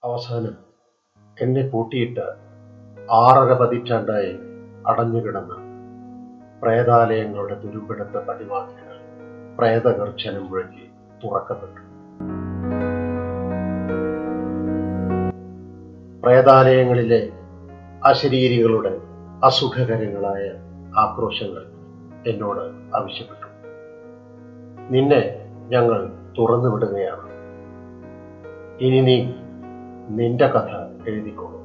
അവസാനം എന്നെ പൂട്ടിയിട്ട് 6.5 പതിറ്റാണ്ടായി അടഞ്ഞുകിടന്ന പ്രേതാലയങ്ങളുടെ തുരുമ്പെടുത്ത പടിവാതിലുകൾ പ്രേതഗർജനം മുഴക്കി തുറക്കപ്പെട്ടു. പ്രേതാലയങ്ങളിലെ അശരീരികളുടെ അസുഖകരങ്ങളായ ആക്രോശങ്ങൾ എന്നോട് ആവശ്യപ്പെട്ടു. നിന്നെ ഞങ്ങൾ തുറന്നുവിടുകയാണ്. ഇനി നീ നിന്റെ കഥ എഴുതിക്കോളൂ.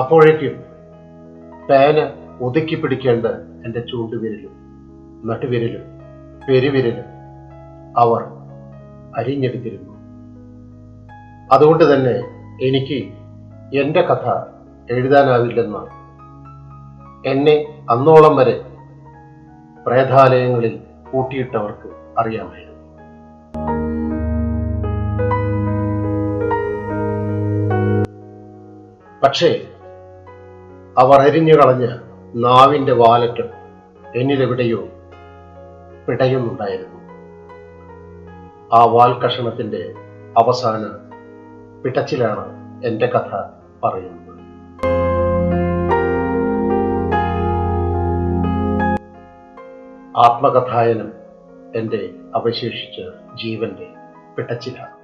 അപ്പോഴേക്കും പേന ഒതുക്കി പിടിക്കേണ്ട എൻ്റെ ചൂണ്ടുവിരലും നട്ടുവിരലും പെരുവിരലും അവർ അരിഞ്ഞെടുത്തിരുന്നു. അതുകൊണ്ട് തന്നെ എനിക്ക് എൻ്റെ കഥ എഴുതാനാവില്ലെന്ന് എന്നെ അന്നോളം വരെ പ്രേതാലയങ്ങളിൽ കൂട്ടിയിട്ടവർക്ക് അറിയാമായിരുന്നു. പക്ഷേ അവർ അരിഞ്ഞു കളഞ്ഞ നാവിൻ്റെ വാലറ്റം എന്നിലെവിടെയോ പിടയുന്നുണ്ടായിരുന്നു. ആ വാൽ കഷണത്തിൻ്റെ അവസാന പിടച്ചിലാണ് എൻ്റെ കഥ പറയുന്നത്. ആത്മകഥായനം എൻ്റെ അവശേഷിച്ച ജീവന്റെ പിടച്ചിലാണ്.